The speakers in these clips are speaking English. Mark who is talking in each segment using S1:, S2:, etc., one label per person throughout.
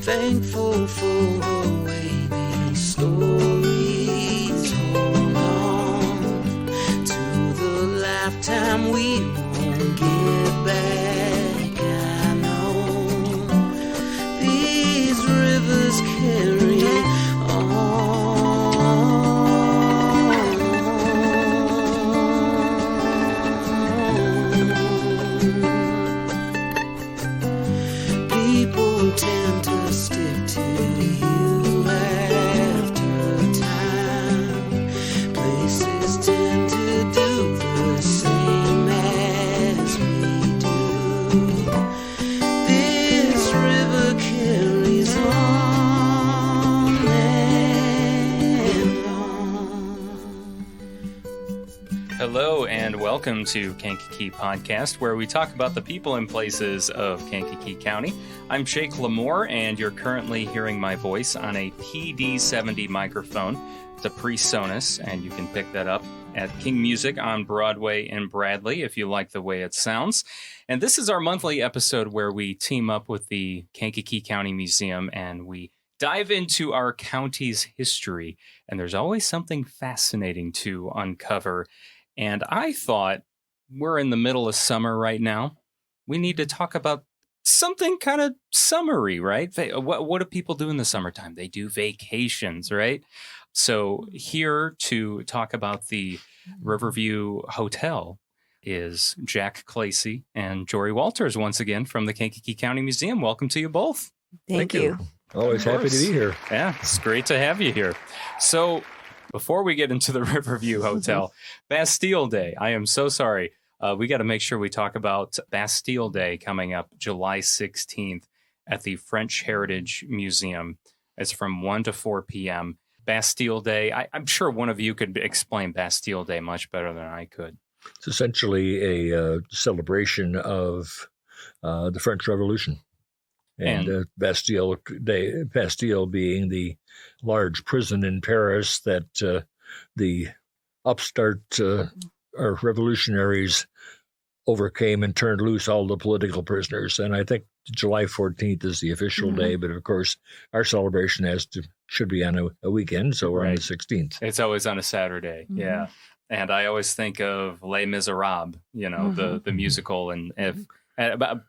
S1: Thankful for her way these stories hold on to the lifetime we won't get back. I know these rivers carry on. People tend to stick to you after time. Places tend to do the same as we do. This river carries on and on.
S2: Hello and welcome to Kankakee Podcast, where we talk about the people and places of Kankakee County. I'm Jake LaMore, and you're currently hearing my voice on a PD-70 microphone, the PreSonus, and you can pick that up at King Music on Broadway in Bradley if you like the way it sounds. And this is our monthly episode where we team up with the Kankakee County Museum and we dive into our county's history. And there's always something fascinating to uncover. And I thought, we're in the middle of summer right now. We need to talk about something kind of summery, right? What do people do in the summertime? They do vacations, right? So here to talk about the Riverview Hotel is Jack Klasey and Jorie Walters once again from the Kankakee County Museum. Welcome to you both.
S3: Thank you.
S4: Always happy to be here.
S2: Yeah, it's great to have you here. So before we get into the Riverview Hotel, Bastille Day, I am so sorry. We got to make sure we talk about Bastille Day coming up July 16th at the French Heritage Museum. It's from 1 to 4 p.m. Bastille Day, I'm sure one of you could explain Bastille Day much better than I could.
S4: It's essentially a celebration of the French Revolution. And Bastille Day, Bastille being the large prison in Paris that the upstart or revolutionaries overcame and turned loose all the political prisoners. And I think July 14th is the official day, but of course our celebration should be on a weekend, so we're on the 16th.
S2: It's always on a Saturday, yeah. And I always think of Les Miserables, the musical, and if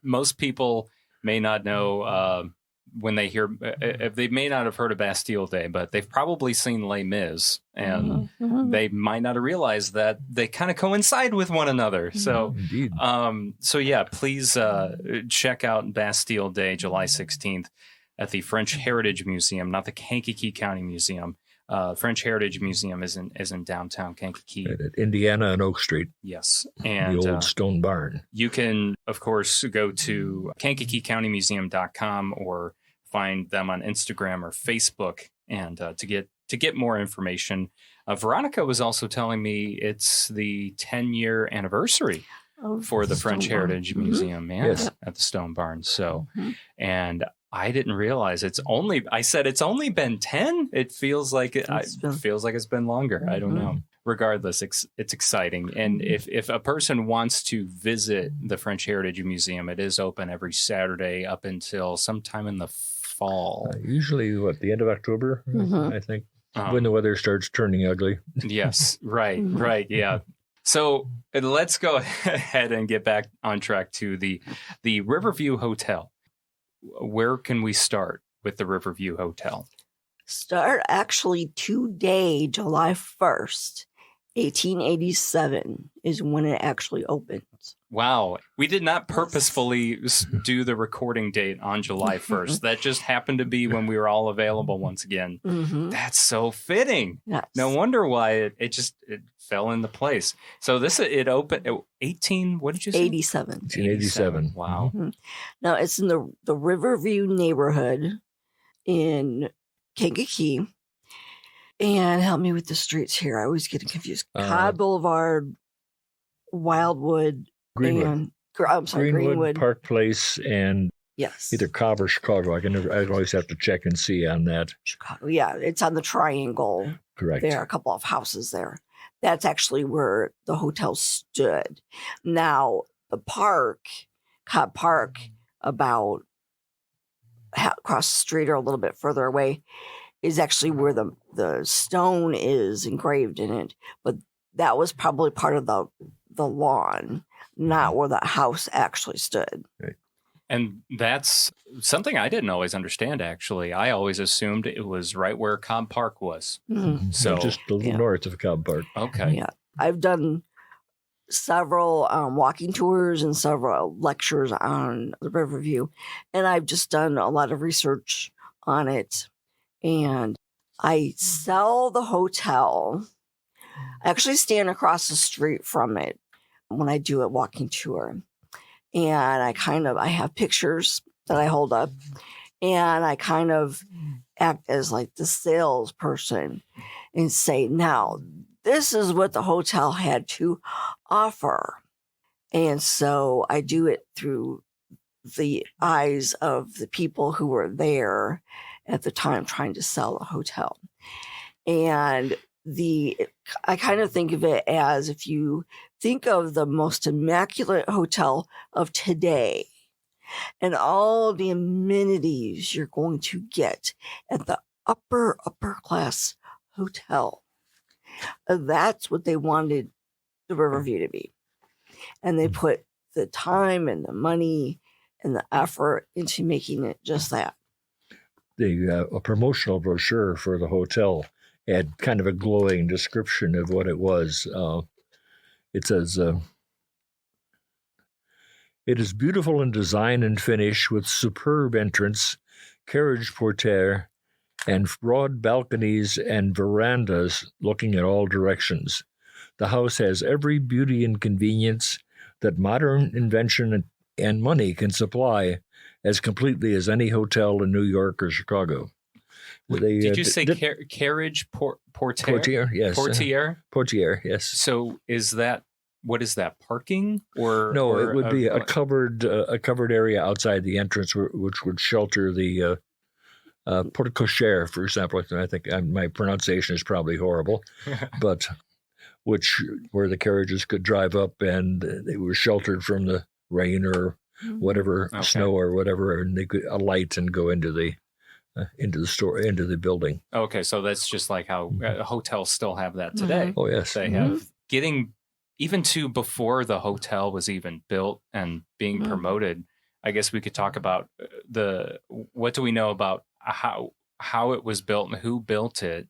S2: most people may not know when they hear, if they may not have heard of Bastille Day, but they've probably seen Les Mis, and they might not have realized that they kind of coincide with one another. So,
S4: Indeed.
S2: Please check out Bastille Day, July 16th at the French Heritage Museum, not the Kankakee County Museum. French Heritage Museum is in downtown Kankakee.
S4: At Indiana and Oak Street.
S2: Yes. And
S4: the old stone barn.
S2: You can, of course, go to KankakeeCountyMuseum.com or find them on Instagram or Facebook and to get more information. Veronica was also telling me it's the 10-year anniversary for the French Heritage Museum at the Stone Barn. So, and I didn't realize it's only been 10. It feels like it's been longer. I don't know. Regardless, it's exciting. And if a person wants to visit the French Heritage Museum, it is open every Saturday up until sometime in the fall.
S4: Usually, the end of October, I think, when the weather starts turning ugly.
S2: Yes, right, yeah. So let's go ahead and get back on track to the Riverview Hotel. Where can we start with the Riverview Hotel?
S3: Start actually today, July 1st, 1887 is when it actually opens.
S2: Wow. We did not purposefully do the recording date on July 1st. That just happened to be when we were all available once again. That's so fitting.
S3: Yes.
S2: No wonder why it fell into place. So it opened 18, what did you say?
S3: 87.
S4: 1887.
S2: Wow.
S3: Now it's in the Riverview neighborhood in Kankakee. And help me with the streets here. I always get confused. Cobb Boulevard, Wildwood,
S4: Greenwood.
S3: Greenwood,
S4: Park Place, and
S3: yes,
S4: either Cobb or Chicago. I always have to check and see on that.
S3: Chicago, yeah, it's on the triangle.
S4: Correct.
S3: There are a couple of houses there. That's actually where the hotel stood. Now the park, Cobb Park, about across the street or a little bit further away is actually where the stone is engraved in it. But that was probably part of the lawn, not where the house actually stood.
S4: Right.
S2: And that's something I didn't always understand, actually. I always assumed it was right where Cobb Park was.
S3: Mhm.
S2: So,
S4: just a little north of Cobb Park.
S2: okay.
S3: Yeah. I've done several walking tours and several lectures on the Riverview, and I've just done a lot of research on it. And I sell the hotel. I actually stand across the street from it when I do a walking tour. And I have pictures that I hold up, and I kind of act as like the salesperson and say, now, this is what the hotel had to offer. And so I do it through the eyes of the people who were there at the time trying to sell the hotel. And I kind of think of it as, if you think of the most immaculate hotel of today and all the amenities you're going to get at the upper class hotel, that's what they wanted the Riverview to be. And they put the time and the money and the effort into making it just that.
S4: A promotional brochure for the hotel had kind of a glowing description of what it was. It says, it is beautiful in design and finish, with superb entrance, carriage portiere, and broad balconies and verandas looking in all directions. The house has every beauty and convenience that modern invention and money can supply as completely as any hotel in New York or Chicago.
S2: Did you say carriage portiere?
S4: Portiere, yes.
S2: Portiere?
S4: Portiere, yes.
S2: So what is that, parking?
S4: No, it would be a covered area outside the entrance, which would shelter the porte cochere, for example. I think my pronunciation is probably horrible, but where the carriages could drive up and they were sheltered from the rain or whatever, snow or whatever, and they could alight and go into the store, into the building.
S2: Okay, so that's just like how hotels still have that today.
S4: Oh yes,
S2: they have getting even to before the hotel was even built and being promoted. I guess we could talk about what do we know about how it was built and who built it.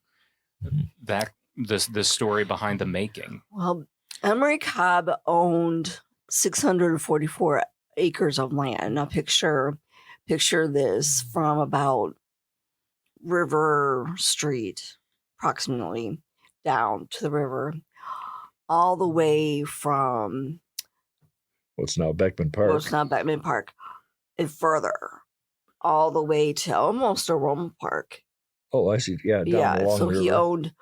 S2: That the story behind the making.
S3: Well, Emory Cobb owned 644 acres of land. Now picture this from about River Street, approximately, down to the river, all the way from
S4: what's now Beckman Park.
S3: And further, all the way to almost Aroma Park.
S4: Oh, I see. Yeah, along
S3: so
S4: the
S3: he
S4: river.
S3: owned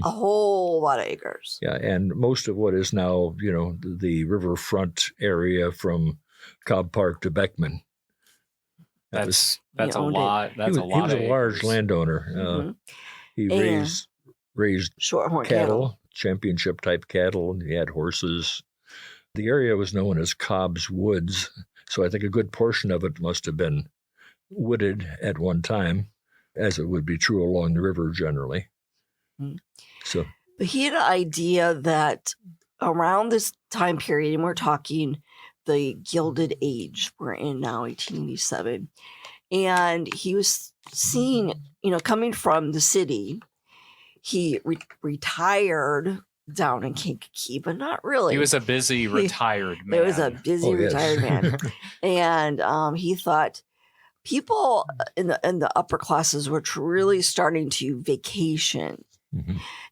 S3: a whole lot of acres.
S4: Yeah, and most of what is now, the riverfront area from Cobb Park to Beckman.
S2: That's a lot. That's a lot.
S4: He was a large landowner. He raised
S3: shorthorn cattle,
S4: championship type cattle, and he had horses. The area was known as Cobb's Woods, so I think a good portion of it must have been wooded at one time, as it would be true along the river generally. So,
S3: but he had an idea that around this time period, and we're talking the Gilded Age, we're in now 1887, and he was seeing, coming from the city, he retired down in Kankakee, but not really.
S2: He was a busy retired man.
S3: He was a busy retired man, and he thought people in the upper classes were really starting to vacation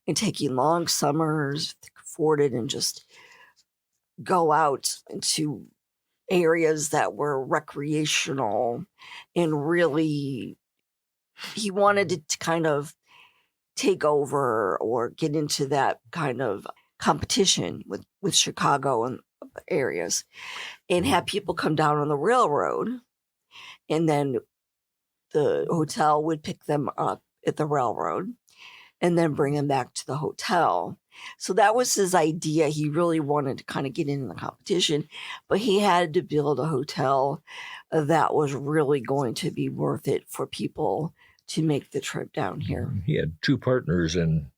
S3: and taking long summers, afforded, and just go out into areas that were recreational, and really he wanted it to kind of take over or get into that kind of competition with Chicago and areas, and have people come down on the railroad, and then the hotel would pick them up at the railroad, and then bring them back to the hotel. So that was his idea. He really wanted to kind of get in the competition, but he had to build a hotel that was really going to be worth it for people to make the trip down here.
S4: He had two partners in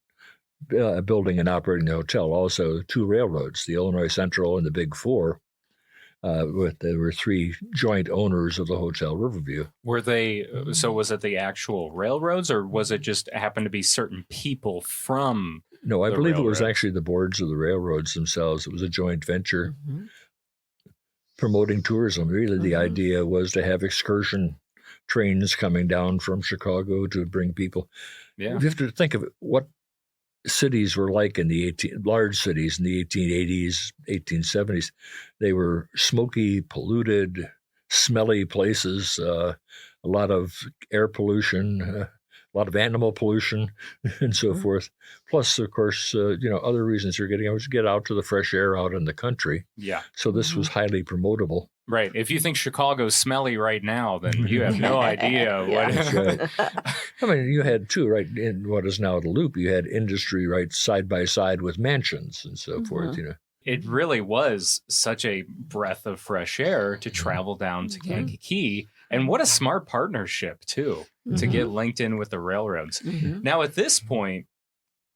S4: building and operating the hotel, also two railroads, the Illinois Central and the Big Four. There were three joint owners of the Hotel Riverview.
S2: Were they, so was it the actual railroads, or was it just happened to be certain people from?
S4: No, I believe
S2: railroad?
S4: it was actually the boards of the railroads themselves. It was a joint venture promoting tourism. Really, the idea was to have excursion trains coming down from Chicago to bring people.
S2: Yeah.
S4: You have to think of what cities were like in the large cities in the 1880s, 1870s. They were smoky, polluted, smelly places, a lot of air pollution, a lot of animal pollution, and so forth. Plus, of course, other reasons you're getting out to get out to the fresh air out in the country.
S2: Yeah.
S4: So this was highly promotable.
S2: Right. If you think Chicago's smelly right now, then you have no idea what.
S4: That's right. I mean, you had too, right, in what is now the Loop, you had industry right side by side with mansions and so forth,
S2: It really was such a breath of fresh air to travel down to Kankakee. And what a smart partnership, too, to get linked in with the railroads. Now, at this point,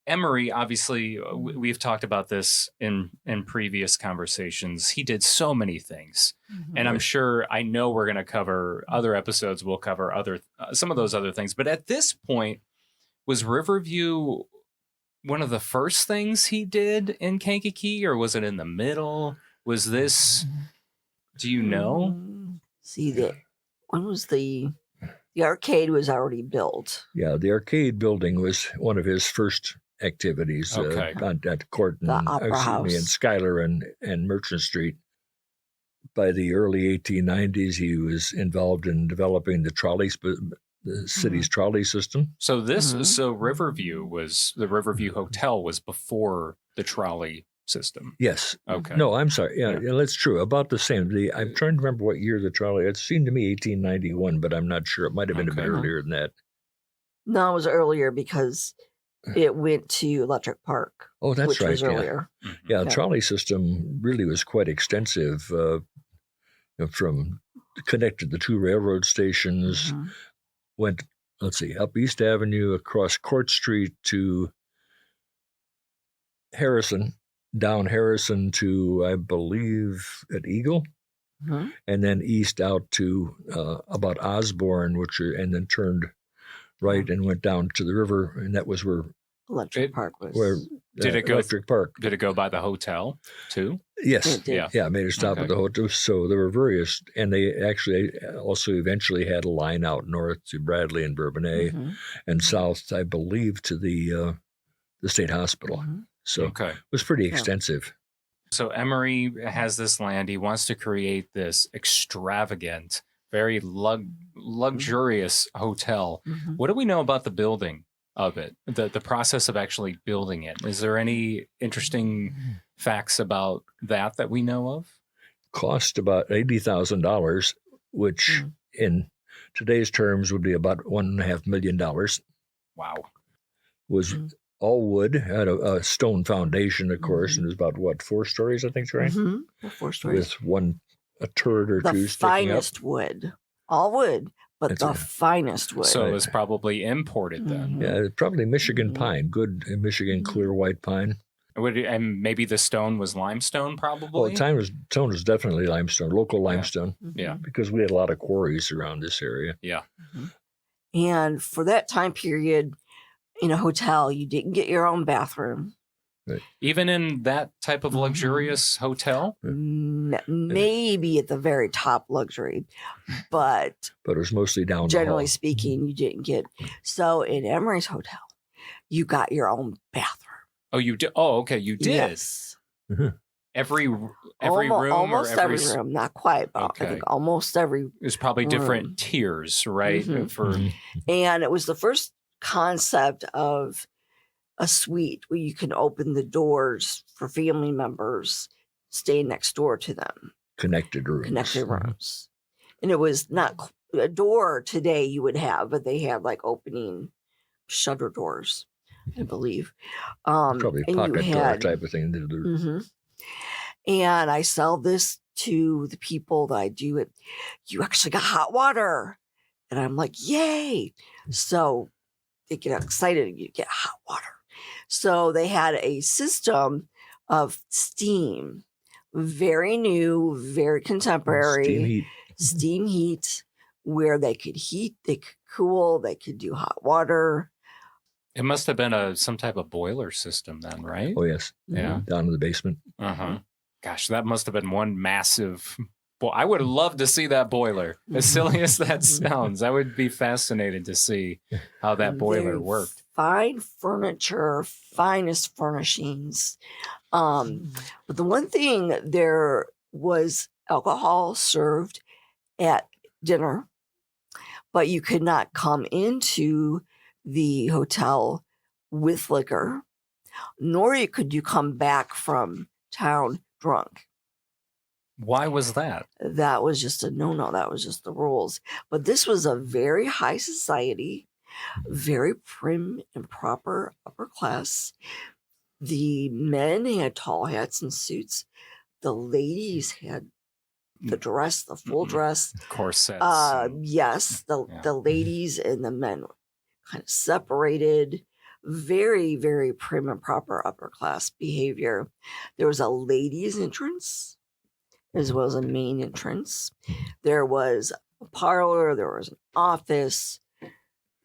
S2: Emory, obviously, we've talked about this in previous conversations. He did so many things. And I'm sure, I know we're going to cover other episodes. We'll cover some of those other things. But at this point, was Riverview one of the first things he did in Kankakee, or was it in the middle? Was this, do you know?
S3: See, when was the arcade was already built?
S4: Yeah, the arcade building was one of his first activities at Court and, and Schuyler and Merchant Street. By the early 1890s, he was involved in developing the city's trolley system.
S2: So so the Riverview Hotel was before the trolley system.
S4: Yes.
S2: Okay.
S4: No, I'm sorry. Yeah, that's true. About the same. I'm trying to remember what year the trolley. It seemed to me 1891, but I'm not sure. It might have been a bit earlier than that.
S3: No, it was earlier because it went to Electric Park.
S4: Oh, that's
S3: which
S4: right.
S3: Was earlier.
S4: Yeah, the trolley system really was quite extensive. From connected the two railroad stations, went up East Avenue, across Court Street to Harrison, down Harrison to, I believe, at Eagle, and then east out to about Osborne, and then turned right and went down to the river, and that was where
S3: Electric Park was.
S4: Where
S2: did it go?
S4: Electric Park.
S2: Did it go by the hotel too?
S4: Yes.
S3: Yeah.
S4: Made a stop at the hotel. So there were various, and they actually also eventually had a line out north to Bradley and Bourbonnais, and south, I believe, to the state hospital. So it was pretty extensive.
S2: So Emory has this land. He wants to create this extravagant, very luxurious hotel. What do we know about the building of it, the process of actually building it? Is there any interesting facts about that we know of? Cost
S4: about $80,000, which in today's terms would be about $1.5 million.
S2: Wow.
S4: Was all wood, had a stone foundation, of course, and it was about, 4 stories, I think, right?
S3: 4 stories.
S4: With a turret or two sticking up.
S3: The finest wood. All wood, but the finest wood.
S2: So it was probably imported then.
S4: Yeah, probably Michigan pine, good Michigan clear white pine.
S2: And maybe the stone was limestone, probably?
S4: Well, stone was definitely limestone, local limestone.
S2: Yeah.
S4: Because we had a lot of quarries around this area.
S2: Yeah.
S3: And for that time period, in a hotel, you didn't get your own bathroom.
S4: Right.
S2: Even in that type of luxurious hotel?
S3: Maybe at the very top luxury, but
S4: it was mostly down
S3: generally speaking, you didn't get. So in Emory's hotel, you got your own bathroom.
S2: Oh, you did? Oh, okay, you did.
S3: Yes.
S2: Every room,
S3: almost
S2: or
S3: every room, not quite, but I think almost every.
S2: There's probably different tiers, right?
S3: And it was the first concept of a suite where you can open the doors for family members staying next door to them.
S4: Connected rooms.
S3: And it was not a door today you would have, but they had like opening shutter doors. I believe.
S4: Probably a
S3: and you
S4: pocket door
S3: had-
S4: type of thing.
S3: Mhm. And I sell this to the people that I do it. You actually got hot water. And I'm like, yay. So they get excited and you get hot water. So they had a system of steam, very new, very contemporary.
S4: Steam heat.
S3: Steam heat, where they could heat, they could cool, they could do hot water.
S2: It must have been some type of boiler system then, right?
S4: Oh, yes.
S2: Yeah.
S4: Down in the basement.
S2: Uh-huh. Gosh, that must have been one massive... Well, I would love to see that boiler. As silly as that sounds, I would be fascinated to see how that boiler
S3: Very
S2: worked.
S3: Fine furniture, finest furnishings. But the one thing, there was alcohol served at dinner, but you could not come into the hotel with liquor, nor could you come back from town drunk.
S2: Why was that?
S3: That was just a no-no. That was just the rules. But this was a very high society, very prim and proper upper class. The men had tall hats and suits. The ladies had the dress, the full dress.
S2: Corsets.
S3: Yes, the ladies and the men were kind of separated. Very, very prim and proper upper class behavior. There was a ladies' entrance as well as a main entrance. There was a parlor. There was an office.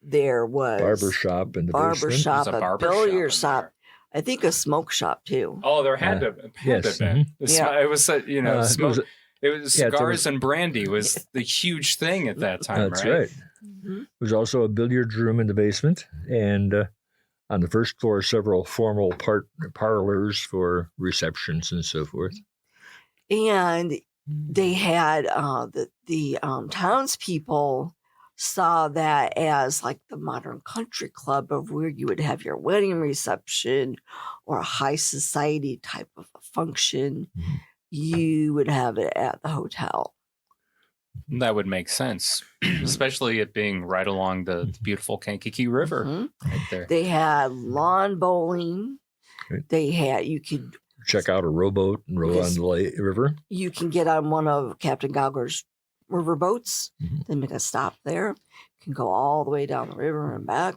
S3: There was
S4: Barber shop in the
S3: barber
S4: basement.
S3: shop,
S2: There's a
S3: a
S2: barber shop
S3: billiard
S2: in
S3: shop.
S2: there.
S3: I think a smoke shop too.
S2: Oh, there had to
S4: yes.
S2: have been.
S3: Yeah.
S2: It was, smoke. It was
S4: yeah,
S2: cigars and brandy was the huge thing at that time,
S4: That's
S2: right?
S4: right.
S3: Mhm.
S4: There was also a billiards room in the basement, and on the first floor, several formal parlors for receptions and so forth.
S3: And they had the townspeople saw that as like the modern country club of where you would have your wedding reception or a high society type of a function.
S4: Mhm.
S3: You would have it at the hotel.
S2: That would make sense, especially it being right along the beautiful Kankakee River
S3: Mhm.
S2: right there.
S3: They had lawn bowling.
S4: Right.
S3: You could
S4: Check out a rowboat and row on the river.
S3: you can get on one of Captain Gallagher's river boats,
S4: Mhm.
S3: then make a stop there. You can go all the way down the river and back.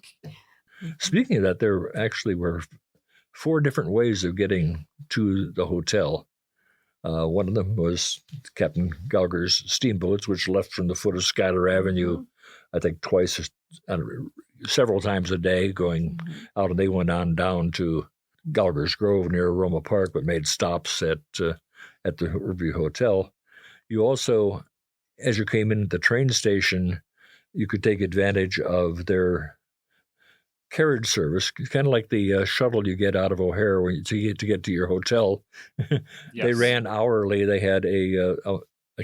S4: Speaking of that, there actually were 4 different ways of getting to the hotel. One of them was Captain Gallagher's steamboats, which left from the foot of Schuyler Avenue, I think twice, several times a day, going out, and they went on down to Gallagher's Grove near Roma Park, but made stops at the Riverview Hotel. You also, as you came in at the train station, you could take advantage of their carriage service, kind of like the shuttle you get out of O'Hare to get to your hotel. They
S2: Yes.
S4: ran hourly. They had a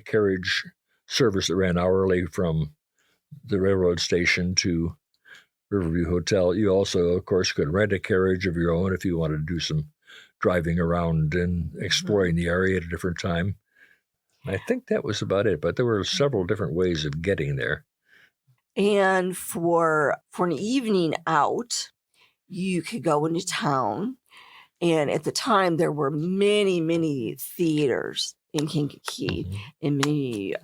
S4: carriage service that ran hourly from the railroad station to Riverview Hotel. You also, of course, could rent a carriage of your own if you wanted to do some driving around and exploring the area at a different time. I think that was about it, but there were several different ways of getting there.
S3: And for an evening out, you could go into town. And at the time, there were many, many theaters in Kankakee, and many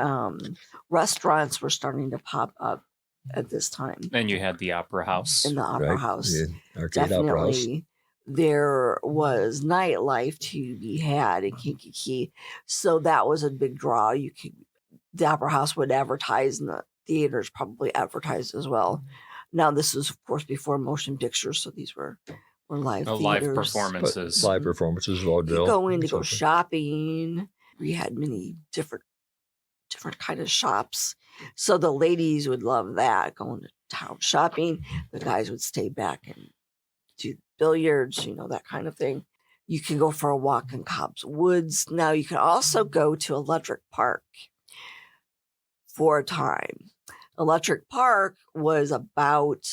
S3: restaurants were starting to pop up at this time
S2: Then you had the Opera House.
S3: in the Opera
S4: Right?
S3: House.
S4: The Arcade Opera House.
S3: Definitely, there was nightlife to be had in Kankakee, so that was a big draw. The Opera House would advertise, and the theaters probably advertised as well. Now, this was, of course, before motion pictures, so these were live theaters.
S2: Live
S4: But
S2: performances.
S4: live performances of vaudeville.
S3: You go in to
S4: and so
S3: go
S4: forth.
S3: shopping. We had many different kind of shops. So the ladies would love that, going to town shopping. The guys would stay back and do billiards, that kind of thing. You can go for a walk in Cobb's Woods. Now you can also go to Electric Park for a time. Electric Park was about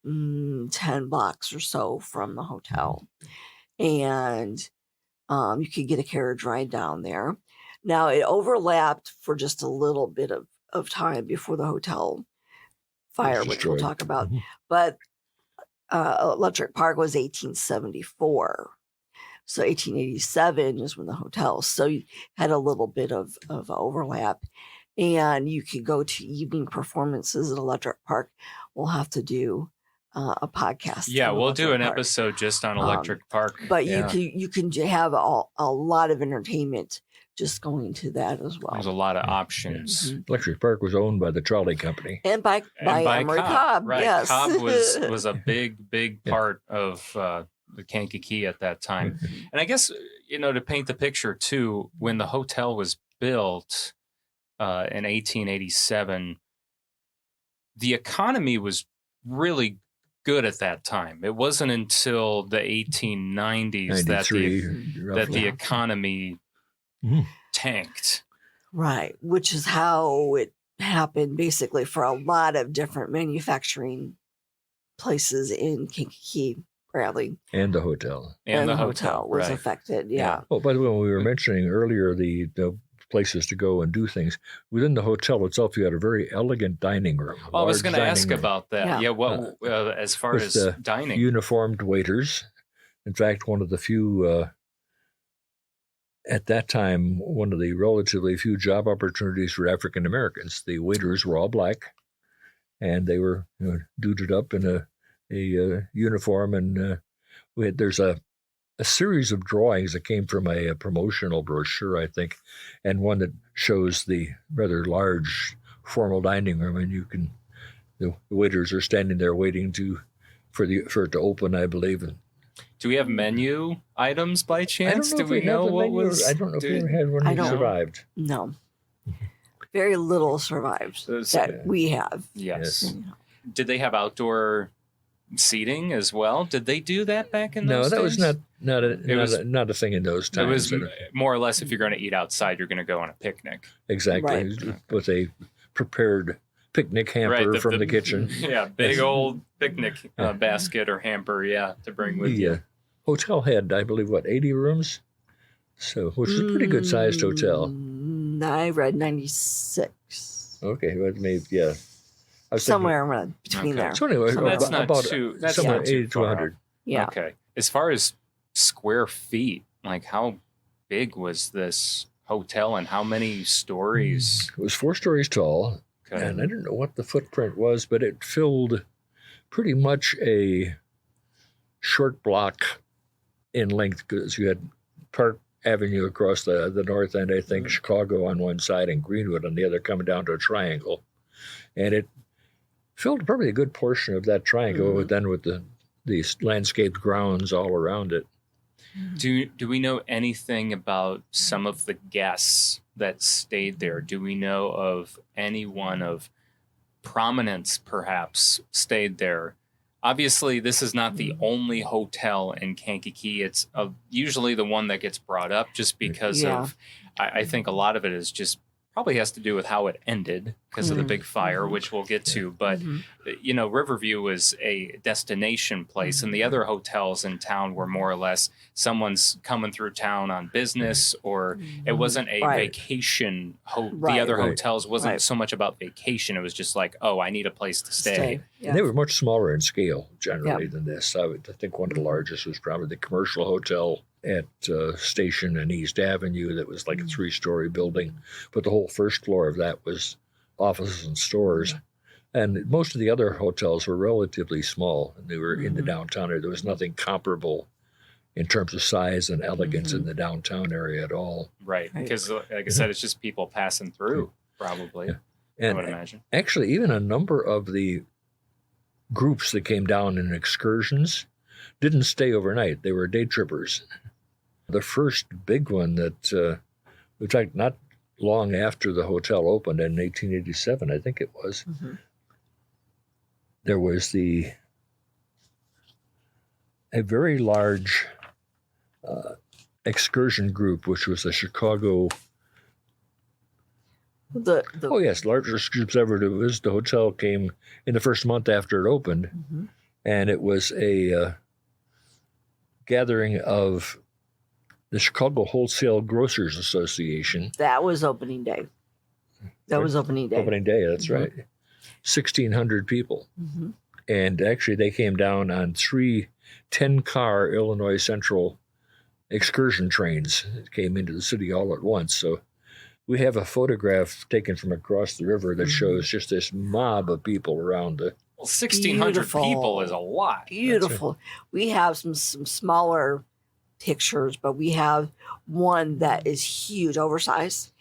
S3: 10 blocks or so from the hotel. And you could get a carriage ride down there. Now, it overlapped for just a little bit of time before the hotel fire, which we'll
S4: destroyed.
S3: talk about.
S4: Mhm.
S3: But Electric Park was 1874. So 1887 is when the hotel. So you had a little bit of overlap. And you could go to evening performances at Electric Park. We'll have to do a podcast.
S2: Yeah,
S3: on
S2: we'll do
S3: Electric
S2: an
S3: Park.
S2: episode just on Electric Park.
S3: But
S2: Yeah.
S3: you can have a lot of entertainment just going to that as well.
S2: There's a lot of options.
S3: Mhm.
S4: Electric Park was owned by the trolley company.
S3: And by Emory Cobb.
S2: Right.
S3: Yes.
S2: Cobb was a big part of the Kankakee at that time. And I guess, to paint the picture too, when the hotel was built in 1887, the economy was really good at that time. It wasn't until the 1890s that the economy tanked.
S3: Right, which is how it happened basically for a lot of different manufacturing places in Kankakee, Bradley.
S4: And the hotel.
S2: And the
S3: hotel was
S2: right.
S3: affected, yeah.
S4: Oh, by the way, when we were mentioning earlier the places to go and do things, within the hotel itself, you had a very elegant dining room.
S2: Oh, I was going to ask
S4: room
S2: about that.
S3: Yeah.
S2: What as far
S4: with,
S2: as dining?
S4: Uniformed waiters. In fact, one of the few, at that time, one of the relatively few job opportunities for African Americans. The waiters were all black, and they were duded up in a uniform. And there's a series of drawings that came from a promotional brochure, I think, and one that shows the rather large formal dining room, and the waiters are standing there waiting for it to open, I believe. And
S2: do we have menu items by chance? Do we
S4: have
S2: know
S4: the
S2: what
S4: menu.
S2: was?
S4: I don't know if we ever had one
S3: I
S4: that
S3: don't-
S4: survived.
S3: No. Very little survived that we have.
S2: Yes.
S3: You know.
S2: Did they have outdoor seating as well? Did they do that back in
S4: No,
S2: those
S4: that
S2: days?
S4: was not a thing in those
S2: It
S4: times.
S2: was more or less if you're going to eat outside, you're going to go on a picnic.
S4: Exactly.
S3: Right.
S4: With a prepared picnic hamper from the kitchen.
S2: Yeah, big old picnic basket or hamper, to bring with
S4: The
S2: you.
S4: hotel had, I believe, 80 rooms? So, which is a pretty good sized hotel.
S3: I read 96.
S4: Okay, well, maybe, yeah. I was
S3: Somewhere around between
S2: Okay.
S3: there.
S4: So anyway,
S2: So that's not
S4: about
S2: too- that's
S4: somewhere
S2: not too
S4: 80 to
S2: far
S4: 100.
S3: Yeah.
S2: Okay. As far as square feet, like how big was this hotel and how many stories?
S4: It was 4 stories tall,
S2: Okay.
S4: and I don't know what the footprint was, but it filled pretty much a short block in length, because you had Park Avenue across the north end, I think, Chicago on one side and Greenwood on the other, coming down to a triangle. And it filled probably a good portion of that triangle, but then with the landscaped grounds all around it.
S2: Do we know anything about some of the guests that stayed there? Do we know of anyone of prominence perhaps stayed there? Obviously, this is not the only hotel in Kankakee. It's usually the one that gets brought up just because of, I think a lot of it is just probably has to do with how it ended because of the big fire, which we'll get to. But, Riverview was a destination place, and the other hotels in town were more or less someone's coming through town on business, or it wasn't a vacation. The other hotels wasn't so much about vacation. It was just like, oh, I need a place to stay.
S3: Yeah.
S4: And they were much smaller in scale generally than this. I think one of the largest was probably the Commercial Hotel at Station and East Avenue that was like a 3-story building. But the whole first floor of that was offices and stores. And most of the other hotels were relatively small. And they were in the downtown area. There was nothing comparable in terms of size and elegance in the downtown area at all.
S2: Right. Because, like I said, it's just people passing through, probably, I would imagine.
S4: Actually, even a number of the groups that came down in excursions didn't stay overnight. They were day trippers. The first big one that, in fact, not long after the hotel opened in 1887, I think it was, there was a very large excursion group, which was the Chicago. Oh yes, largest groups ever to visit the hotel came in the first month after it opened, and it was a gathering of the Chicago Wholesale Grocers Association.
S3: That was opening day. That was opening day.
S4: Opening day, that's right. 1,600 people. And actually, they came down on 3 10-car Illinois Central excursion trains that came into the city all at once. So we have a photograph taken from across the river that shows just this mob of people around the.
S2: Well, 1,600 people is a lot.
S3: Beautiful. We have some smaller pictures, but we have one that is huge, oversized,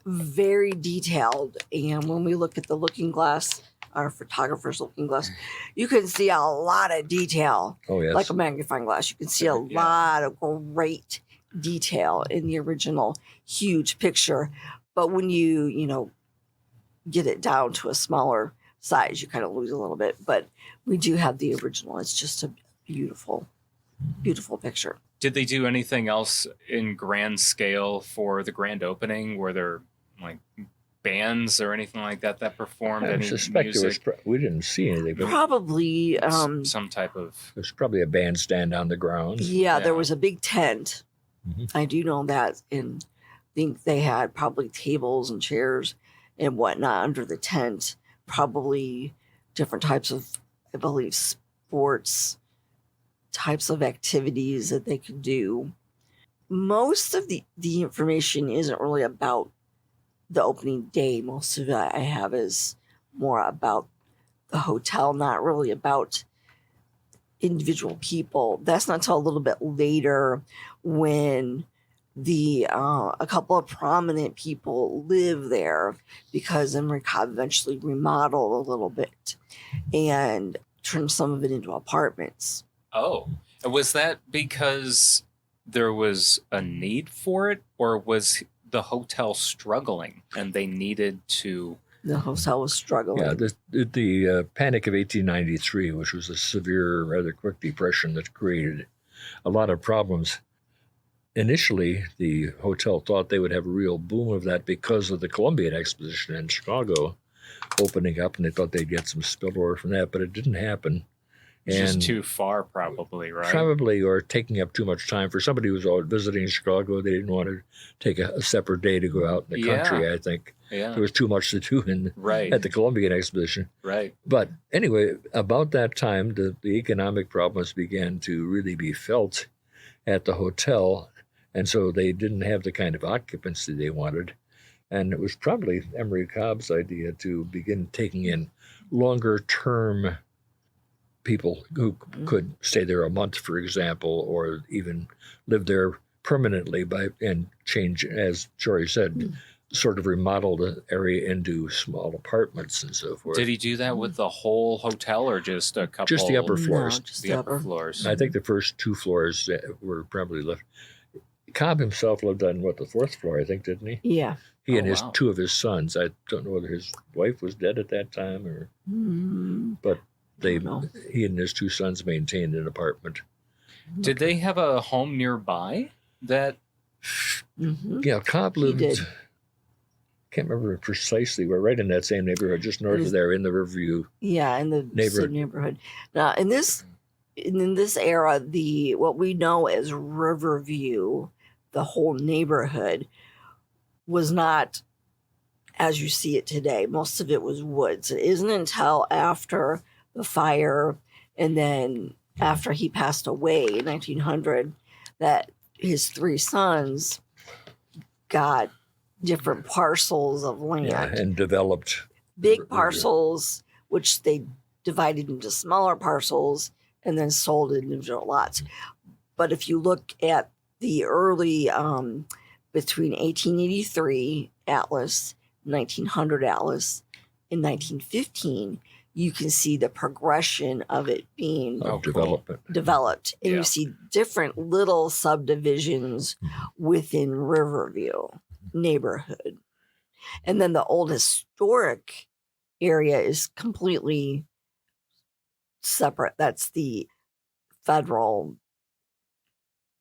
S3: very detailed. And when we look at the looking glass, our photographer's looking glass, you can see a lot of detail.
S4: Oh, yes.
S3: Like a magnifying glass. You can see a lot of great detail in the original huge picture. But when you get it down to a smaller size, you kind of lose a little bit. But we do have the original. It's just a beautiful, beautiful picture.
S2: Did they do anything else in grand scale for the grand opening? Were there like bands or anything like that performed?
S4: I suspect
S2: music?
S4: we didn't see anything. But
S3: Probably
S2: some type of.
S4: there's probably a bandstand on the ground.
S3: Yeah, there was a big tent. I do know that, and think they had probably tables and chairs and whatnot under the tent. Probably different types of, I believe, sports types of activities that they could do. Most of the information isn't really about the opening day. Most of it I have is more about the hotel, not really about individual people. That's not until a little bit later when a couple of prominent people live there, because Emory Cobb eventually remodeled a little bit and turned some of it into apartments.
S2: Oh, was that because there was a need for it, or was the hotel struggling and they needed to?
S3: The hotel was struggling.
S4: Yeah, the Panic of 1893, which was a severe, rather quick depression that created a lot of problems. Initially, the hotel thought they would have a real boom of that because of the Columbian Exposition in Chicago opening up, and they thought they'd get some spillover from that, but it didn't happen.
S2: Just too far, probably, right?
S4: Probably, or taking up too much time. For somebody who was out visiting Chicago, they didn't want to take a separate day to go out in the country, I think.
S2: Yeah.
S4: There was too much to do at the Columbian Exposition.
S2: Right.
S4: But anyway, about that time, the economic problems began to really be felt at the hotel, and so they didn't have the kind of occupancy they wanted. And it was probably Emory Cobb's idea to begin taking in longer-term people who could stay there a month, for example, or even live there permanently and change, as Jorie said, sort of remodel the area into small apartments and so forth.
S2: Did he do that with the whole hotel or just a couple?
S4: Just the upper floors.
S3: No, just
S2: the upper floors.
S4: I think the first 2 floors were probably left. Cobb himself lived on, the 4th floor, I think, didn't he?
S3: Yeah.
S4: He and 2 of his sons. I don't know whether his wife was dead at that time or... But he and his 2 sons maintained an apartment.
S2: Did they have a home nearby that?
S4: Yeah, Cobb lived. Can't remember precisely. We're right in that same neighborhood, just north of there, in the Riverview.
S3: Yeah, in the neighborhood. Now, in this era, what we know as Riverview, the whole neighborhood, was not as you see it today. Most of it was woods. It isn't until after the fire and then after he passed away in 1900 that his 3 sons got different parcels of land.
S4: Yeah, and developed
S3: big parcels, which they divided into smaller parcels and then sold individual lots. But if you look at the early, between 1883 Atlas, 1900 Atlas, and 1915, you can see the progression of it being developed. And you see different little subdivisions within Riverview neighborhood. And then the old historic area is completely separate. That's the federal.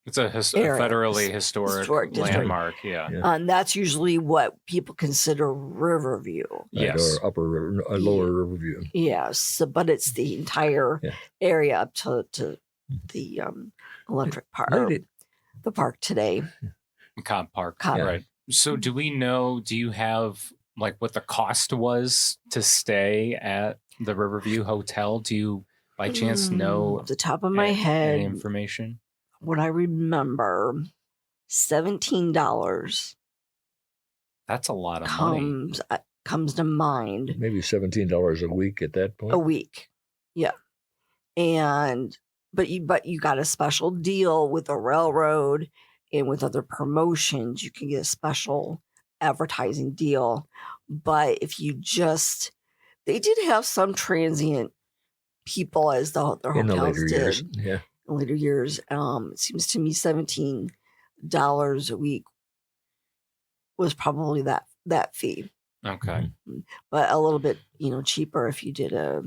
S2: It's a federally historic landmark. Yeah.
S3: And that's usually what people consider Riverview.
S2: Yes.
S4: Or lower Riverview.
S3: Yes. but it's the entire area up to the electric park, the park today.
S2: Cobb Park. Right. So do you have like what the cost was to stay at the Riverview Hotel? Do you by chance know
S3: Off the top of my
S2: any
S3: head,
S2: information?
S3: what I remember, $17
S2: That's a lot of money.
S3: comes to mind.
S4: Maybe $17 a week at that point.
S3: A week. Yeah. But you got a special deal with the railroad and with other promotions. You can get a special advertising deal. But if you they did have some transient people as their hotels
S4: in the later
S3: did.
S4: years. Yeah.
S3: In later years. It seems to me $17 a week was probably that fee.
S2: Okay.
S3: But a little bit, cheaper if you did a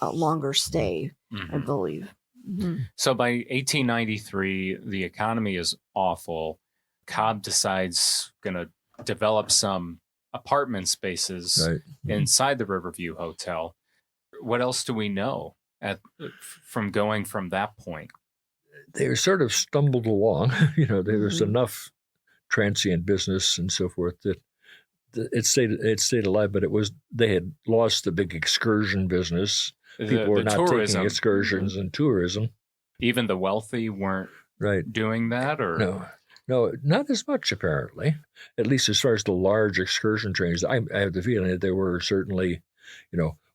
S3: longer stay, I believe. Mm-hmm.
S2: So by 1893, the economy is awful. Cobb decides going to develop some apartment spaces inside the Riverview Hotel. What else do we know from going from that point?
S4: They sort of stumbled along. There was enough transient business and so forth that it stayed alive, but they had lost the big excursion business. People were not taking excursions and tourism. Even
S2: the wealthy weren't doing that, or
S4: no, not as much apparently. At least as far as the large excursion trains, I have the feeling that there were certainly,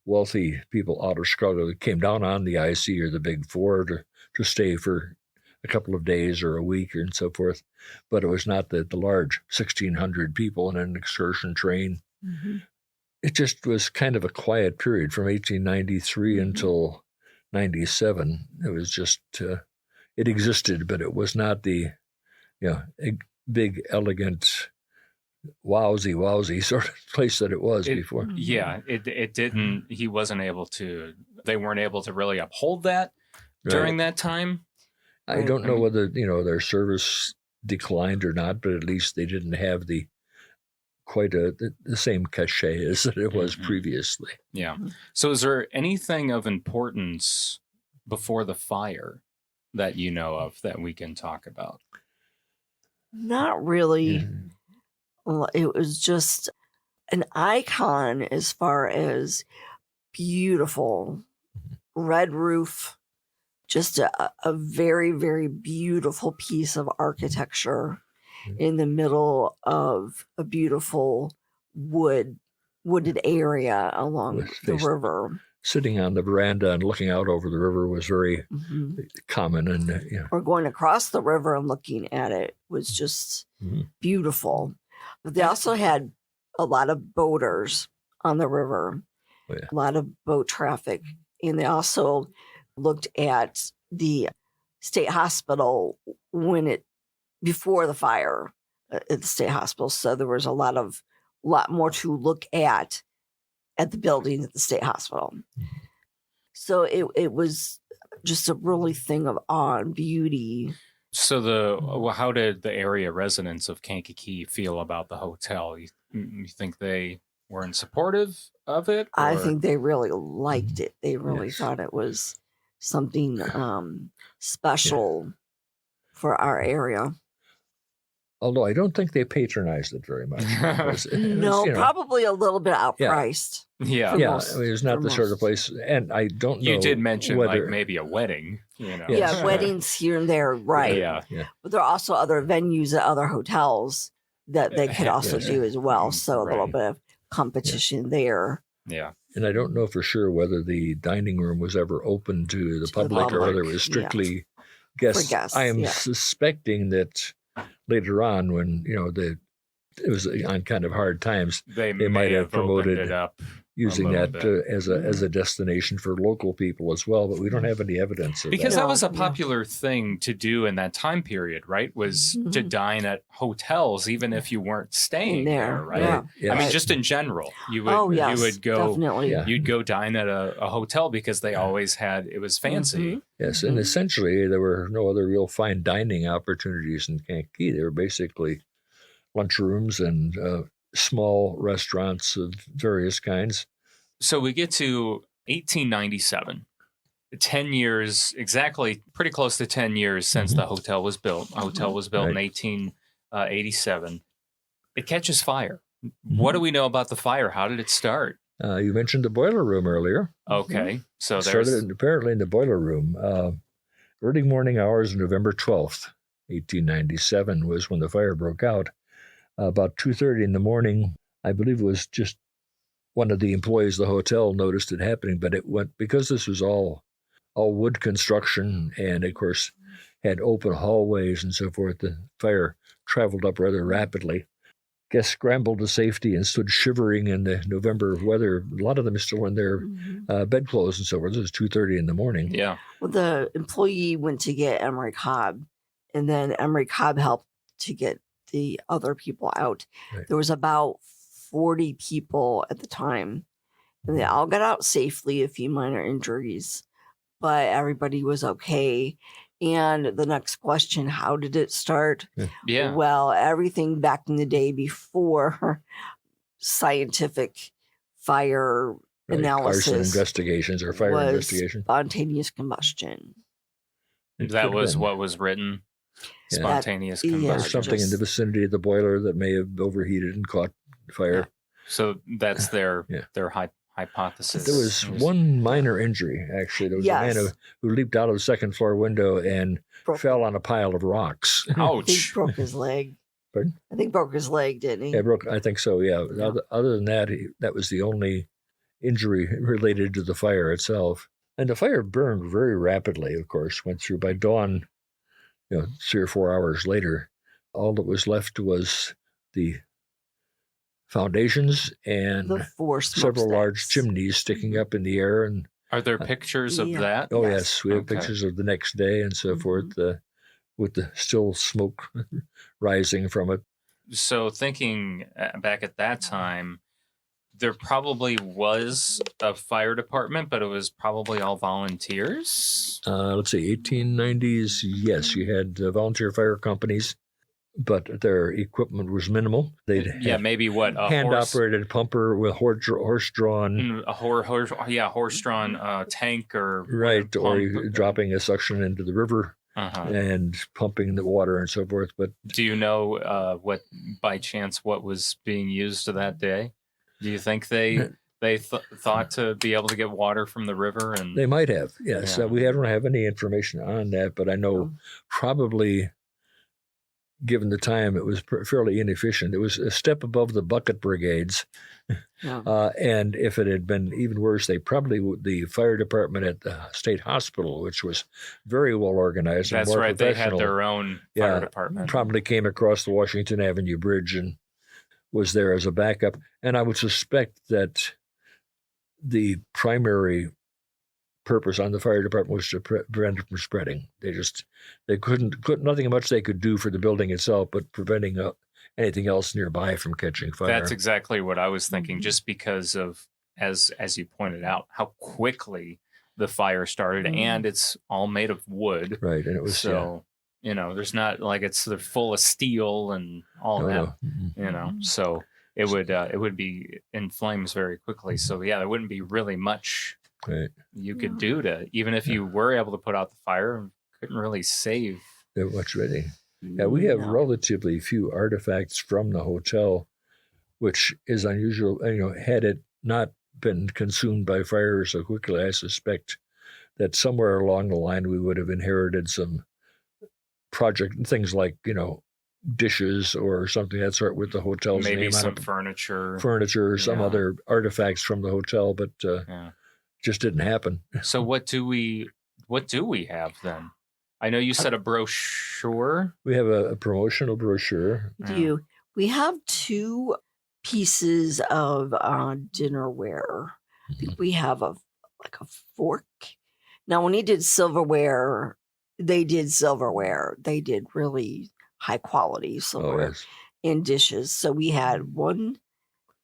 S4: wealthy people out of Chicago that came down on the IC or the Big Four to stay for a couple of days or a week and so forth. But it was not the large 1,600 people in an excursion train. Mm-hmm. It just was kind of a quiet period from 1893 until 97. It was just, it existed, but it was not the, big, elegant, wowsy sort of place that it was before.
S2: Yeah, it didn't, they weren't able to really uphold that during that time.
S4: I don't know whether, their service declined or not, but at least they didn't have the same cachet as it was previously.
S2: Yeah. So is there anything of importance before the fire that you know of that we can talk about?
S3: Not really. Yeah. It was just an icon as far as beautiful red roof, just a very, very beautiful piece of architecture in the middle of a beautiful wooded area along the river.
S4: Sitting on the veranda and looking out over the river was very common. And
S3: or going across the river and looking at it was just beautiful. But they also had a lot of boaters on the river, a lot of boat traffic. And they also looked at the state hospital before the fire at the state hospital. So there was a lot more to look at the building at the state hospital. So it was just a really thing of awe and beauty.
S2: So how did the area residents of Kankakee feel about the hotel? You think they weren't supportive of it? Or?
S3: I think they really liked it. They really thought it was something special for our area.
S4: Although I don't think they patronized it very much.
S3: Probably a little bit outpriced.
S2: Yeah.
S4: It was not the sort of place, and I don't know.
S2: You did mention like maybe a wedding,
S3: Yeah, weddings here and there, right.
S2: Yeah.
S3: But there are also other venues at other hotels that they could also do as well. So a little bit of competition there.
S2: Yeah.
S4: And I don't know for sure whether the dining room was ever open to the public or whether it was strictly guests. I am suspecting that later on, when it was on kind of hard times, they might have promoted it up, using that as a destination for local people as well. But we don't have any evidence of
S2: because that was a popular thing to do in that time period, right? Was to dine at hotels, even if you weren't staying there, right? I mean, just in general, you would go, you'd go dine at a hotel because they always had, it was fancy.
S4: Yes, and essentially there were no other real fine dining opportunities in Kankakee. They were basically lunchrooms and small restaurants of various kinds.
S2: So we get to 1897, 10 years, exactly, pretty close to 10 years since the hotel was built. The hotel was built in 1887. It catches fire. What do we know about the fire? How did it start?
S4: You mentioned the boiler room earlier.
S2: Okay, so
S4: It
S2: there's
S4: started apparently in the boiler room. Early morning hours, November 12th, 1897, was when the fire broke out. About 2:30 in the morning, I believe it was just one of the employees of the hotel noticed it happening, but it went, because this was all wood construction and, of course, had open hallways and so forth, the fire traveled up rather rapidly. Guests scrambled to safety and stood shivering in the November weather. A lot of them are still in their bedclothes and so forth. This was 2:30 in the morning.
S2: yeah.
S3: Well, the employee went to get Emory Cobb, and then Emory Cobb helped to get the other people out.
S4: Right.
S3: There was about 40 people at the time, and they all got out safely, a few minor injuries, but everybody was okay. And the next question, how did it start?
S2: Yeah.
S3: Well, everything back in the day before scientific fire analysis
S4: Arson investigations or fire
S3: was
S4: investigation.
S3: spontaneous combustion.
S2: That was what was written.
S4: Yeah.
S2: Spontaneous
S3: Yeah,
S2: combustion.
S4: There's something in the vicinity of the boiler that may have overheated and caught fire.
S2: So that's their
S4: Yeah.
S2: their hypothesis.
S4: There was one minor injury, actually. There was a man who leaped out of the second floor window and fell on a pile of rocks.
S3: I think
S2: Ouch.
S3: broke his leg.
S4: Pardon?
S3: I think broke his leg, didn't he?
S4: Yeah, I think so, yeah. Other than that, that was the only injury related to the fire itself. And the fire burned very rapidly, of course, went through by dawn, 3 or 4 hours later. All that was left was the foundations and
S3: The four
S4: several large
S3: smokestacks.
S4: chimneys sticking up in the air. And
S2: Are there pictures of
S3: Yeah.
S2: that?
S4: oh,
S3: Yes.
S4: yes, we have
S2: Okay.
S4: pictures of the next day and so forth, with the still smoke rising from it.
S2: So thinking back at that time, there probably was a fire department, but it was probably all volunteers.
S4: Let's see, 1890s, yes, you had volunteer fire companies, but their equipment was minimal. They'd
S2: Yeah,
S4: have
S2: maybe what a
S4: hand-operated pumper with horse-drawn,
S2: horse-drawn tank or
S4: right, or
S2: pump.
S4: dropping a suction into the river
S2: Uh-huh.
S4: and pumping the water and so forth. But
S2: Do you know what was being used that day? Do you think they thought to be able to get water from the river? And
S4: they might have, yes.
S2: Yeah.
S4: We don't have any information on that, but I know probably, given the time, it was fairly inefficient. It was a step above the bucket brigades.
S3: Yeah.
S4: And if it had been even worse, the fire department at the state hospital, which was very well organized and
S2: that's
S4: more
S2: right. They had
S4: professional,
S2: their own fire department.
S4: probably came across the Washington Avenue Bridge and was there as a backup. And I would suspect that the primary purpose on the fire department was to prevent it from spreading. They couldn't nothing much they could do for the building itself, but preventing anything else nearby from catching fire.
S2: That's exactly what I was thinking, just because of, as you pointed out, how quickly the fire started, and it's all made of wood.
S4: Right, and it was
S2: there's not like they're full of steel and all that.
S4: No.
S2: So it would be in flames very quickly. So yeah, there wouldn't be really much
S4: Right.
S2: you could do to, even if you were able to put out the fire, couldn't really save.
S4: They're much ready. Yeah, we have relatively few artifacts from the hotel, which is unusual. Had it not been consumed by fire so quickly, I suspect that somewhere along the line we would have inherited some project things like, dishes or something of that sort with the hotel's
S2: Maybe
S4: name
S2: some
S4: on it.
S2: furniture.
S4: Or some other artifacts from the hotel, but just didn't happen.
S2: So what do we have then? I know you said a brochure.
S4: We have a promotional brochure.
S3: We have 2 pieces of dinnerware. I think we have a fork. Now, when he did silverware, they did really high quality silverware and dishes. So we had 1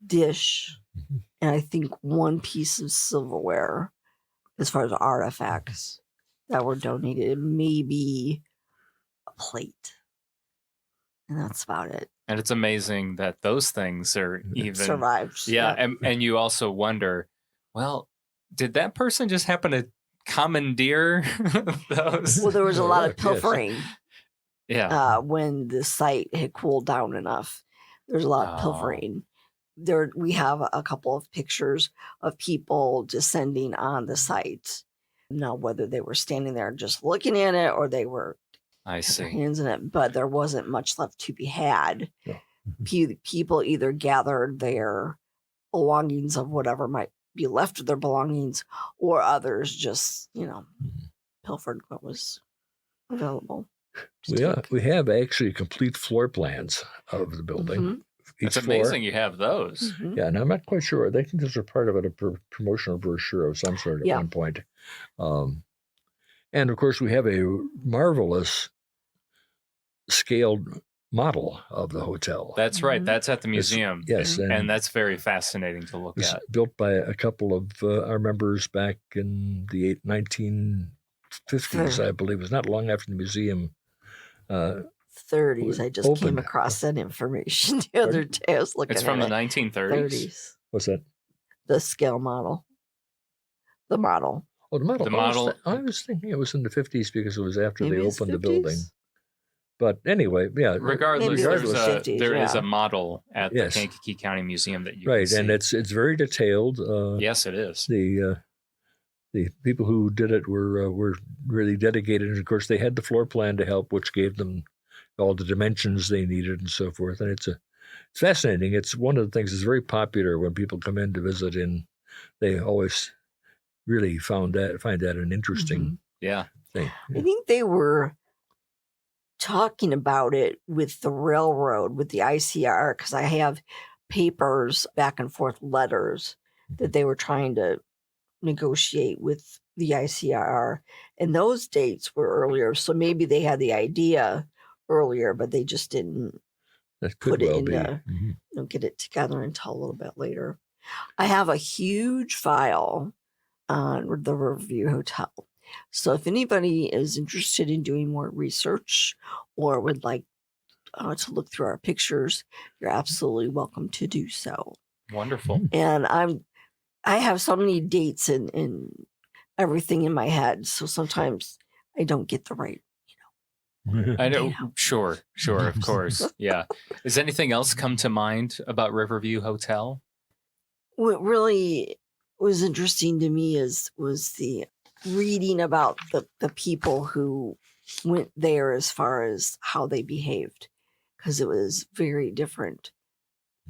S3: dish and I think 1 piece of silverware as far as artifacts that were donated, maybe a plate. And that's about it.
S2: And it's amazing that those things are even
S3: survived.
S2: Yeah. And you also wonder, well, did that person just happen to commandeer those?
S3: Well, there was a lot of pilfering.
S2: Yeah.
S3: When the site had cooled down enough, there's a lot of pilfering. there we have a couple of pictures of people descending on the site. Now, whether they were standing there just looking at it or they were
S2: I
S3: had their
S2: see.
S3: hands in it, but there wasn't much left to be had.
S4: Yeah.
S3: People either gathered their belongings of whatever might be left of their belongings, or others just, pilfered what was available. to take.
S4: We have actually complete floor plans of the building.
S3: Mhm.
S2: It's
S4: Each floor.
S2: amazing you have those.
S3: Mhm.
S4: Yeah, and I'm not quite sure. I think those are part of a promotional brochure of some sort at
S3: Yeah.
S4: one point. And of course, we have a marvelous scaled model of the hotel.
S2: That's right.
S3: Mhm.
S2: That's at the museum.
S4: Yes,
S2: And that's very fascinating to look
S4: it was
S2: at.
S4: built by a couple of our members back in the 1950s,
S3: Sure.
S4: I believe. It was not long after the museum.
S3: 30s. I just came
S4: Opened.
S3: across that information the other day. I was looking
S2: It's
S3: at
S2: from the
S3: it.
S2: 1930s.
S3: 30s.
S4: What's that?
S3: The scale model. The model.
S4: Oh, the model.
S2: The model-
S4: I was thinking it was in the 50s because it was after
S3: Maybe
S4: they
S3: it's
S4: opened the
S3: 50s?
S4: building. But anyway, yeah.
S2: Regardless,
S3: Maybe
S2: there
S3: it was the 50s,
S2: is
S3: yeah.
S2: a model at
S4: Yes.
S2: the Kankakee County Museum that you
S4: Right,
S2: can
S4: and
S2: see.
S4: it's very detailed.
S2: Yes, it is.
S4: The people who did it were really dedicated, and of course they had the floor plan to help, which gave them all the dimensions they needed and so forth. And it's fascinating. It's one of the things that's very popular when people come in to visit, and they always really find that an interesting
S2: Yeah.
S4: thing.
S3: I think they were talking about it with the railroad, with the ICR, because I have papers, back and forth letters that they were trying to negotiate with the ICR. And those dates were earlier. So maybe they had the idea earlier, but they just didn't
S4: That could
S3: put it
S4: well
S3: in
S4: be.
S3: the-
S4: Mhm.
S3: get it together until a little bit later. I have a huge file on the Riverview Hotel. So if anybody is interested in doing more research or would like to look through our pictures, you're absolutely welcome to do so.
S2: Wonderful.
S3: And I have so many dates and everything in my head, so sometimes I don't get the right.
S2: I know.
S3: Yeah.
S2: Sure, of course. Yeah. Does anything else come to mind about Riverview Hotel?
S3: What really was interesting to me was the reading about the people who went there as far as how they behaved, because it was very different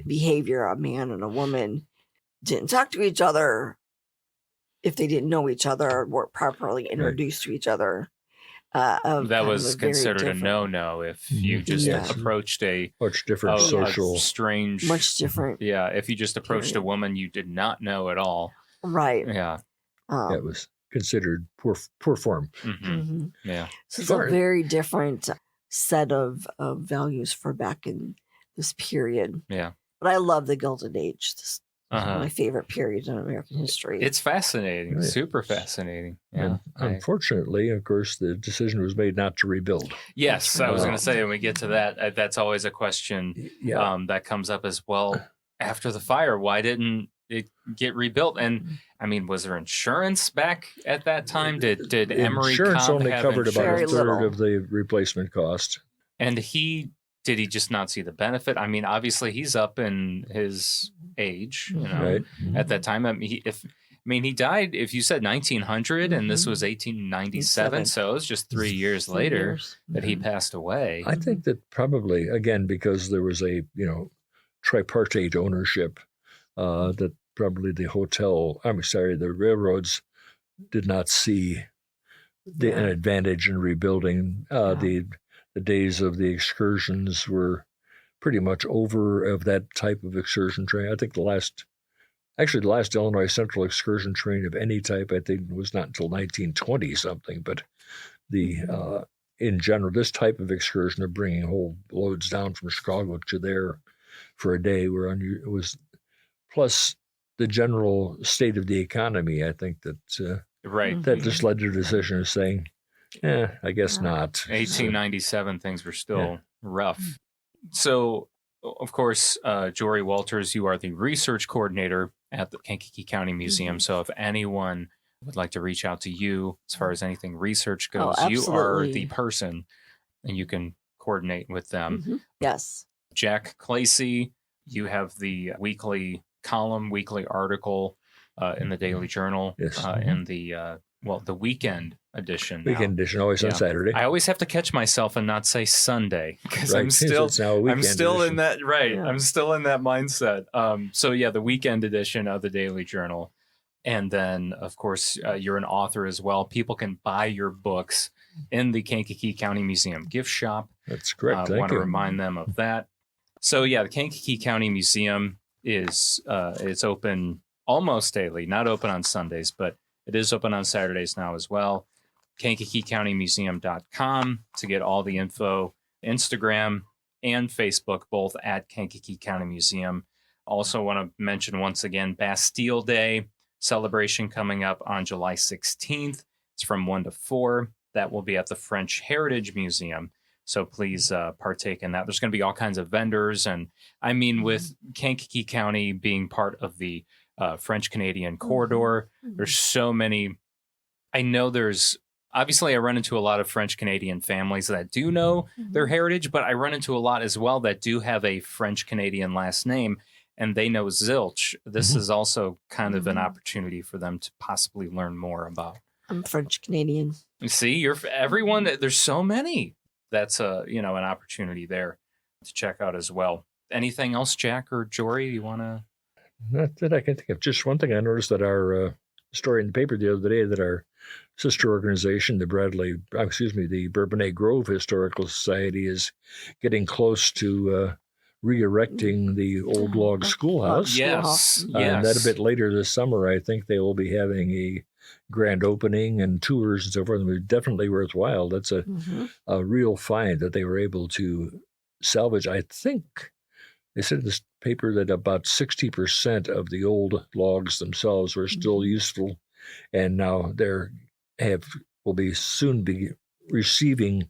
S3: behavior. A man and a woman didn't talk to each other if they didn't know each other or weren't properly introduced to each other.
S2: That was considered a no-no if you just
S3: Yeah.
S2: approached a
S4: Much different social.
S2: strange.
S3: much different,
S2: Yeah, if you just approached a woman you did not know at all.
S3: right?
S2: Yeah.
S4: That was considered poor form.
S2: hmm
S3: Mhm.
S2: Yeah.
S3: So it's
S4: Sorry.
S3: a very different set of values for back in this period.
S2: Yeah.
S3: But I love the Gilded Age. This is
S2: Uh-huh.
S3: my favorite period in American history.
S2: It's fascinating.
S4: Right.
S2: Super fascinating. Yeah.
S4: And unfortunately, of course, the decision was made not to rebuild.
S2: Yes,
S3: That's
S2: I was
S3: right.
S2: going to say when we get to that, that's always a question
S4: Yeah.
S2: that comes up as well. After the fire, why didn't it get rebuilt?
S3: Mm-hmm.
S2: And I mean, was there insurance back at that time? Did Emory
S4: Insurance
S2: Cobb
S4: only
S2: have
S4: covered about
S3: Very
S4: a third
S3: little.
S4: of the replacement cost.
S2: And did he just not see the benefit? I mean, obviously he's up in his age, you know,
S4: Right.
S2: at that time. I mean, he died, if you said 1900 and this
S3: Mhm.
S2: was 1897, so it was just 3 years
S3: 3
S2: later
S3: years.
S2: that he passed away.
S4: I think that probably, again, because there was a, tripartite ownership, that probably the railroads did not see an advantage in rebuilding. The days of the excursions were pretty much over of that type of excursion train. I think the last Illinois Central excursion train of any type, I think, was not until 1920 something. But in general, this type of excursion of bringing whole loads down from Chicago to there for a day was, plus the general state of the economy. I think that
S2: Right.
S4: that just led to the decision of saying, I guess not.
S2: 1897, things were still rough. So, of course, Jorie Walters, you are the research coordinator at the Kankakee County Museum. So if anyone would like to reach out to you as far as anything research goes, you are
S3: absolutely.
S2: the person and you can coordinate with them.
S3: Mhm. Yes.
S2: Jack Klasey, You have the weekly column, weekly article in the Daily Journal,
S4: Yes.
S2: in the weekend edition.
S4: Weekend edition, always on Saturday.
S2: I always have to catch myself and not say Sunday because
S4: Right.
S2: I'm still
S4: It's now a weekend edition.
S2: in that
S3: Yeah.
S2: I'm still in that mindset. The weekend edition of the Daily Journal, and then of course you're an author as well. People can buy your books in the Kankakee County Museum gift shop.
S4: That's correct.
S2: I
S4: Thank
S2: want to
S4: you.
S2: remind them of that. So the Kankakee County Museum is it's open almost daily, not open on Sundays, but it is open on Saturdays now as well. KankakeeCountyMuseum.com to get all the info. Instagram and Facebook, both at Kankakee County Museum. Also want to mention once again, Bastille Day Celebration coming up on July 16th. It's from 1 to 4. That will be at the French Heritage Museum. So please partake in that. There's going to be all kinds of vendors. And I mean, with Kankakee County being part of the French-Canadian corridor, there's so many. I know obviously I run into a lot of French-Canadian families that do know their heritage, but I run into a lot as well that do have a French-Canadian last name and they know zilch. This is also kind of an opportunity for them to possibly learn more about.
S3: I'm French Canadian.
S2: See, everyone, there's so many. That's an opportunity there to check out as well. Anything else, Jack or Jorie, you want to?
S4: Not that I can think of. Just one thing I noticed that our story in the paper the other day that our sister organization, the Bourbonnais Grove Historical Society, is getting close to re-erecting the old log schoolhouse.
S2: Yes.
S4: And that a bit later this summer, I think they will be having a grand opening and tours and so forth. And it's definitely worthwhile. That's a real find that they were able to salvage. I think they said in this paper that about 60% of the old logs themselves were still useful, and now will soon be receiving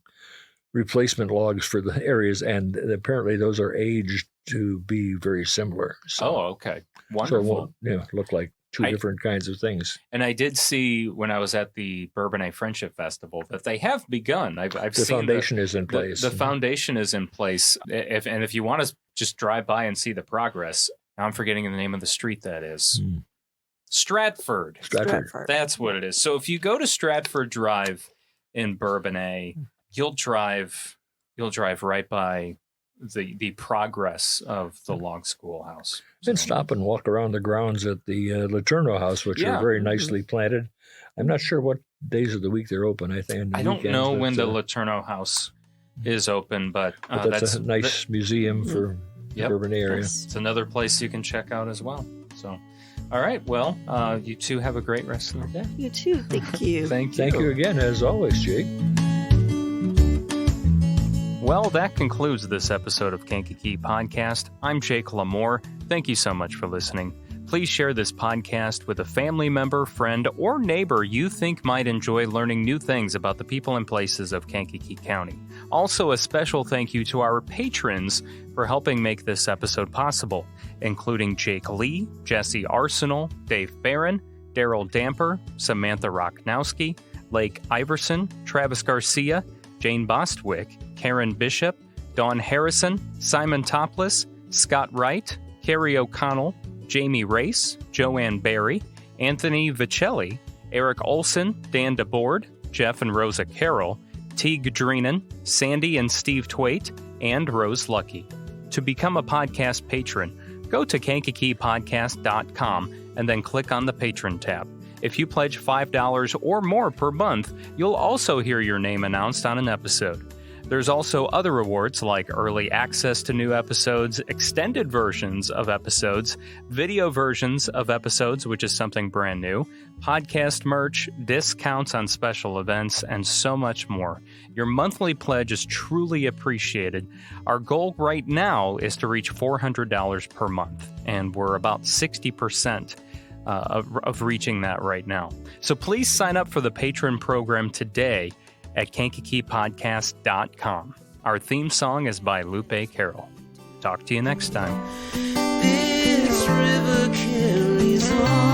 S4: replacement logs for the areas, and apparently those are aged to be very similar. So,
S2: okay. Wonderful.
S4: So it won't look like two different kinds of things.
S2: And I did see when I was at the Bourbonnais Friendship Festival that they have begun. I've
S4: the
S2: seen
S4: foundation is in place.
S2: The foundation is in place. If you want to just drive by and see the progress, now I'm forgetting the name of the street that is. Stratford. That's what it is. So if you go to Stratford Drive in Bourbonnais, you'll drive right by the progress of the log schoolhouse.
S4: Then stop and walk around the grounds at the Laterno House, which are very nicely planted. I'm not sure what days of the week they're open. I don't
S2: know when the Laterno House is open, but
S4: that's a nice museum for the Bourbonnais area.
S2: It's another place you can check out as well. So, all right. Well, you two have a great rest of the day.
S3: You too. Thank you.
S2: Thank you.
S4: Thank you again, as always, Jake.
S2: Well, that concludes this episode of Kankakee Podcast. I'm Jake LaMore. Thank you so much for listening. Please share this podcast with a family member, friend, or neighbor you think might enjoy learning new things about the people and places of Kankakee County. Also, a special thank you to our patrons for helping make this episode possible, including Jake Lee, Jesse Arsenal, Dave Barron, Daryl Damper, Samantha Rocknowski, Lake Iverson, Travis Garcia, Jane Bostwick, Karen Bishop, Dawn Harrison, Simon Topless, Scott Wright, Carrie O'Connell, Jamie Race, Joanne Barry, Anthony Vicelli, Eric Olson, Dan DeBoard, Jeff and Rosa Carroll, Teague Dreenan, Sandy and Steve Twait, and Rose Lucky. To become a podcast patron, go to KankakeePodcast.com and then click on the Patron tab. If you pledge $5 or more per month, you'll also hear your name announced on an episode. There's also other rewards like early access to new episodes, extended versions of episodes, video versions of episodes, which is something brand new, podcast merch, discounts on special events, and so much more. Your monthly pledge is truly appreciated. Our goal right now is to reach $400 per month, and we're about 60% of reaching that right now. So please sign up for the patron program today at KankakeePodcast.com. Our theme song is by Lupe Carroll. Talk to you next time.
S1: This river carries on.